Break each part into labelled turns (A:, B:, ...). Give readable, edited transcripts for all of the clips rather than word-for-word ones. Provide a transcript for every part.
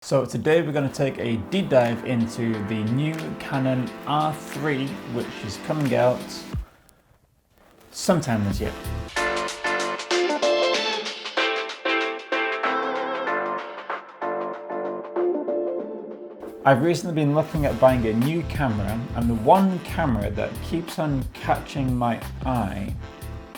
A: So today we're going to take a deep dive into the new Canon R3, which is coming out sometime this year. I've recently been looking at buying a new camera, and the one camera that keeps on catching my eye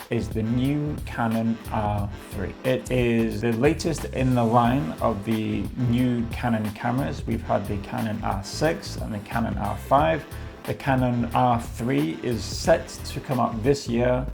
A: is the new Canon R3. It is the latest in the line of the new Canon cameras. We've had the Canon R6 and the Canon R5. The Canon R3 is set to come out this year,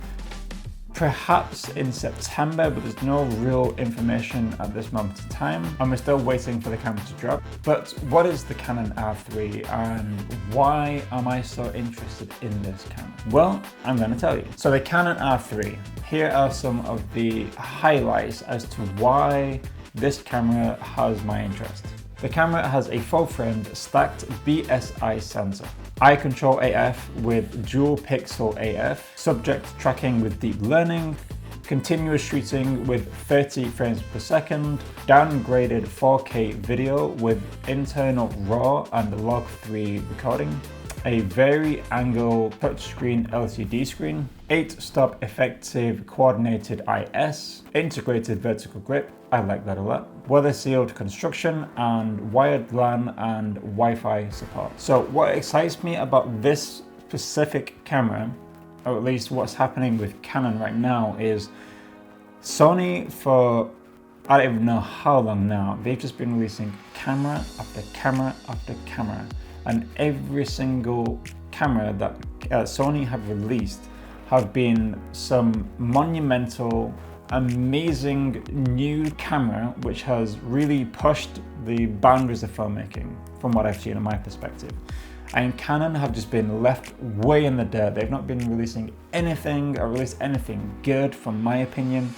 A: perhaps in September, but there's no real information at this moment in time, and we're still waiting for the camera to drop. But what is the Canon R3 and why am I so interested in this camera? Well, I'm going to tell you. So the Canon R3, here are some of the highlights as to why this camera has my interest. The camera has a full-framed stacked BSI sensor, eye control AF with dual pixel AF, subject tracking with deep learning, continuous shooting with 30 frames per second, downgraded 4K video with internal RAW and log3 recording, a Vari-Angle touchscreen LCD screen, 8-stop effective coordinated IS, integrated vertical grip, I like that a lot, weather sealed construction, and wired LAN and Wi-Fi support. So what excites me about this specific camera, or at least what's happening with Canon right now, is Sony for I don't even know how long now, they've just been releasing camera after camera after camera, and every single camera that Sony have released have been some monumental, amazing new camera which has really pushed the boundaries of filmmaking from what I've seen in my perspective. And Canon have just been left way in the dirt. They've not been releasing anything or released anything good from my opinion.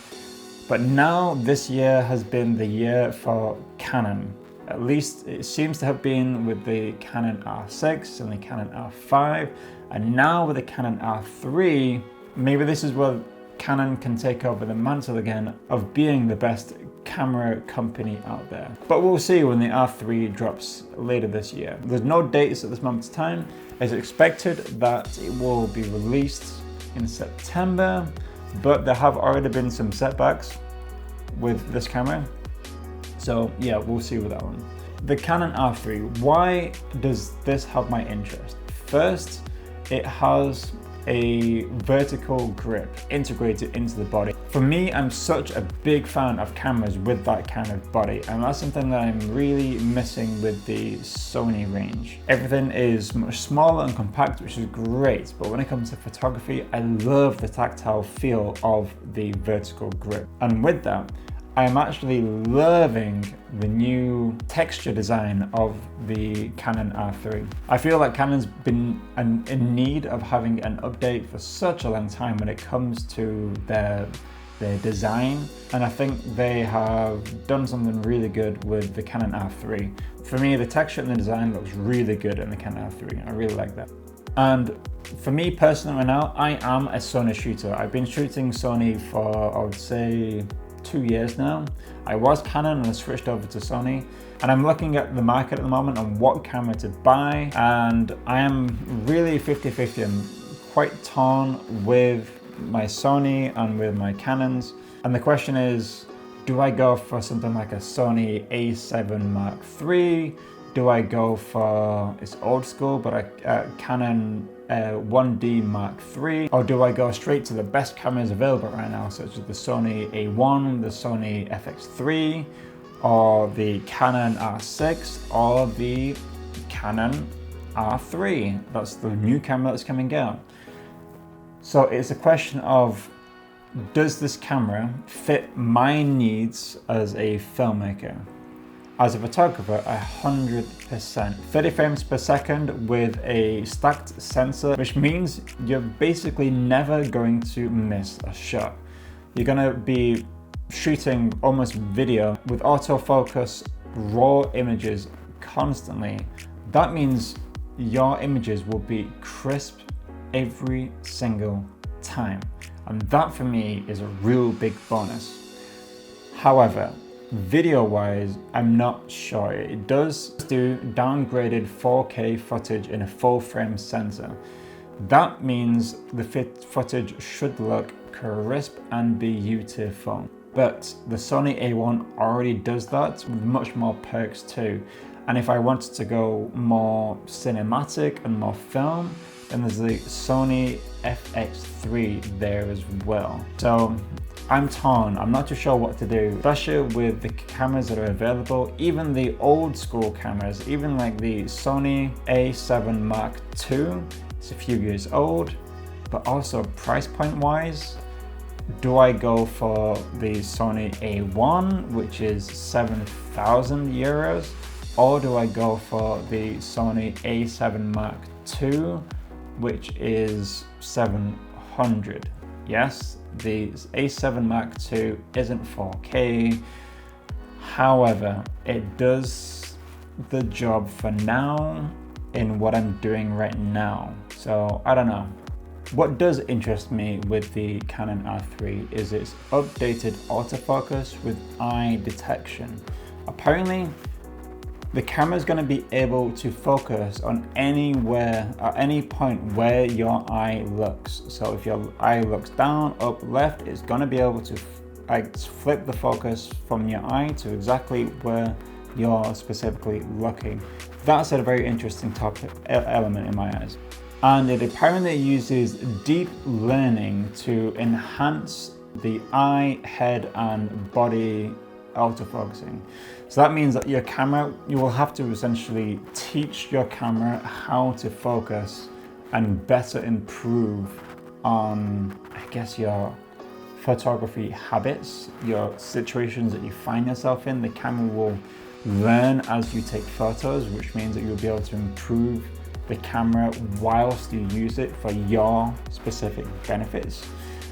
A: But now this year has been the year for Canon. At least it seems to have been with the Canon R6 and the Canon R5, and now with the Canon R3, maybe this is where Canon can take over the mantle again of being the best camera company out there. But we'll see when the R3 drops later this year. There's no dates at this moment in time. It's expected that it will be released in September, but there have already been some setbacks with this camera. So yeah, we'll see with that one. The Canon R3, why does this have my interest? First, it has a vertical grip integrated into the body. For me, I'm such a big fan of cameras with that kind of body, and that's something that I'm really missing with the Sony range. Everything is much smaller and compact, which is great, but when it comes to photography, I love the tactile feel of the vertical grip. And with that, I'm actually loving the new texture design of the Canon R3. I feel like Canon's been in need of having an update for such a long time when it comes to their design, and I think they have done something really good with the Canon R3. For me, the texture and the design looks really good in the Canon R3. I really like that. And for me personally right now, I am a Sony shooter. I've been shooting Sony for, I would say, 2 years now. I was Canon and I switched over to Sony, and I'm looking at the market at the moment on what camera to buy, and I am really 50-50. I'm quite torn with my Sony and with my Canons, and the question is, do I go for something like a Sony A7 Mark III? Do I go for, it's old school, but a Canon 1D Mark III? Or do I go straight to the best cameras available right now, such as the Sony A1, the Sony FX3, or the Canon R6, or the Canon R3? That's the new camera that's coming out. So it's a question of, does this camera fit my needs as a filmmaker? As a photographer, 100%. 30 frames per second with a stacked sensor, which means you're basically never going to miss a shot. You're gonna be shooting almost video with autofocus, raw images constantly. That means your images will be crisp every single time. And that for me is a real big bonus. However, Video wise, I'm not sure. It does do downgraded 4K footage in a full frame sensor. That means the footage should look crisp and be beautiful. But the Sony A1 already does that with much more perks too. And if I wanted to go more cinematic and more film, then there's the Sony FX3 there as well. So I'm torn. I'm not too sure what to do, especially with the cameras that are available. Even the old school cameras, even like the Sony A7 Mark II, it's a few years old, but also price point wise, do I go for the Sony A1, which is 7,000 euros, or do I go for the Sony A7 Mark II, which is 700? Yes, the A7 Mark II isn't 4K. However, it does the job for now in what I'm doing right now. So I don't know. What does interest me with the Canon R3 is its updated autofocus with eye detection. Apparently, the camera is going to be able to focus on anywhere, at any point where your eye looks. So if your eye looks down, up, left, it's going to be able to flip the focus from your eye to exactly where you're specifically looking. That's a very interesting element in my eyes. And it apparently uses deep learning to enhance the eye, head, and body autofocusing. So that means that your camera, you will have to essentially teach your camera how to focus and better improve on, I guess, your photography habits, your situations that you find yourself in. The camera will learn as you take photos, which means that you'll be able to improve the camera whilst you use it for your specific benefits.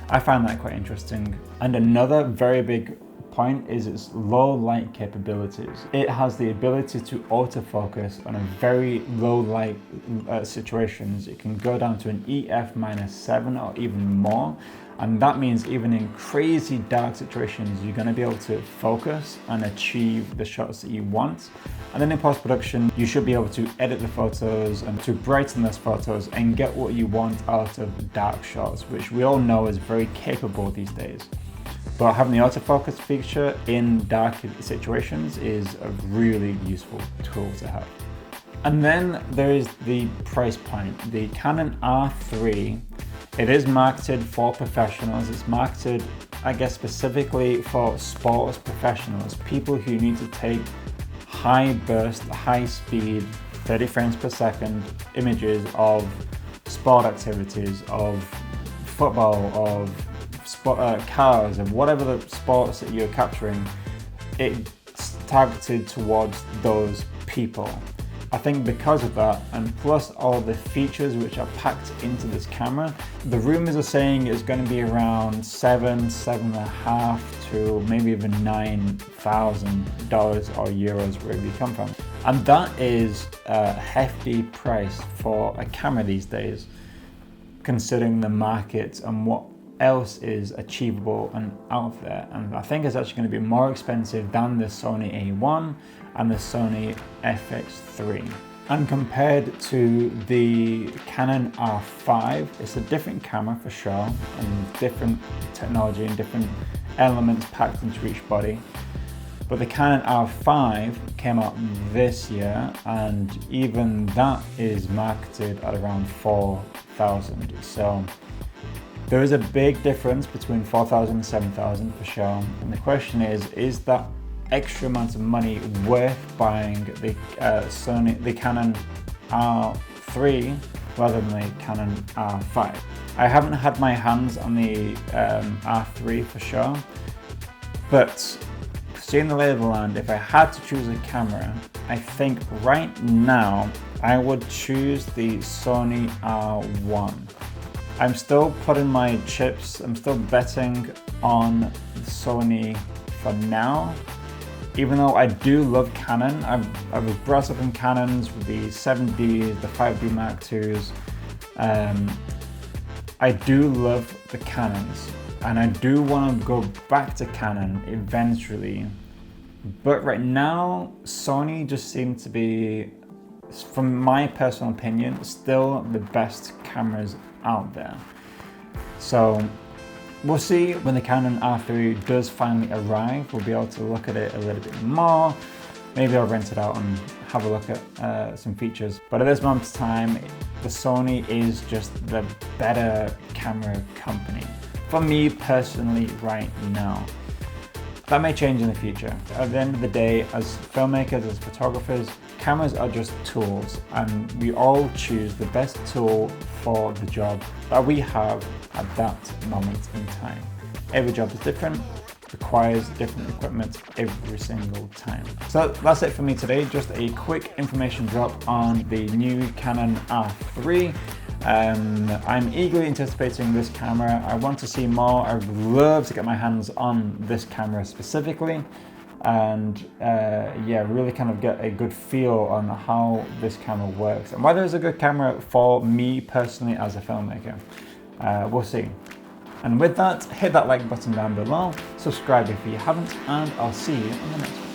A: I find that quite interesting. And another very big point is its low light capabilities. It has the ability to autofocus on a very low light situations. It can go down to an EF-7 or even more. And that means even in crazy dark situations, you're going to be able to focus and achieve the shots that you want. And then in post-production, you should be able to edit the photos and to brighten those photos and get what you want out of dark shots, which we all know is very capable these days. But having the autofocus feature in dark situations is a really useful tool to have. And then there is the price point. The Canon R3, it is marketed for professionals. It's marketed, I guess, specifically for sports professionals, people who need to take high burst, high speed, 30 frames per second images of sport activities, of football, of cars, and whatever the sports that you're capturing. It's targeted towards those people. I think because of that, and plus all the features which are packed into this camera, the rumors are saying it's going to be around $7,500 to maybe even $9,000 or euros, wherever you come from. And that is a hefty price for a camera these days, considering the market and what else is achievable and out there. And I think it's actually going to be more expensive than the Sony A1 and the Sony FX3. And compared to the Canon R5, it's a different camera for sure, and different technology and different elements packed into each body. But the Canon R5 came out this year, and even that is marketed at around 4,000. So there is a big difference between 4,000 and 7,000 for sure. And the question is that extra amount of money worth buying the Canon R3 rather than the Canon R5? I haven't had my hands on the R3 for sure, but seeing the lay of the land, if I had to choose a camera, I think right now I would choose the Sony R1. I'm still putting my chips, I'm still betting on the Sony for now. Even though I do love Canon, I was brought up in Canons with the 7Ds, the 5D Mark IIs. I do love the Canons, and I do want to go back to Canon eventually. But right now, Sony just seems to be, from my personal opinion, still the best cameras out there. So we'll see when the Canon R3 does finally arrive. We'll be able to look at it a little bit more. Maybe I'll rent it out and have a look at some features. But at this moment in time, the Sony is just the better camera company. For me personally right now. That may change in the future. At the end of the day, as filmmakers, as photographers, cameras are just tools, and we all choose the best tool for the job that we have at that moment in time. Every job is different, requires different equipment every single time. So that's it for me today. Just a quick information drop on the new Canon R3. I'm eagerly anticipating this camera. I want to see more. I would love to get my hands on this camera specifically, and yeah, really kind of get a good feel on how this camera works and whether it's a good camera for me personally as a filmmaker. We'll see. And with that, hit that like button down below, subscribe if you haven't, and I'll see you on the next one.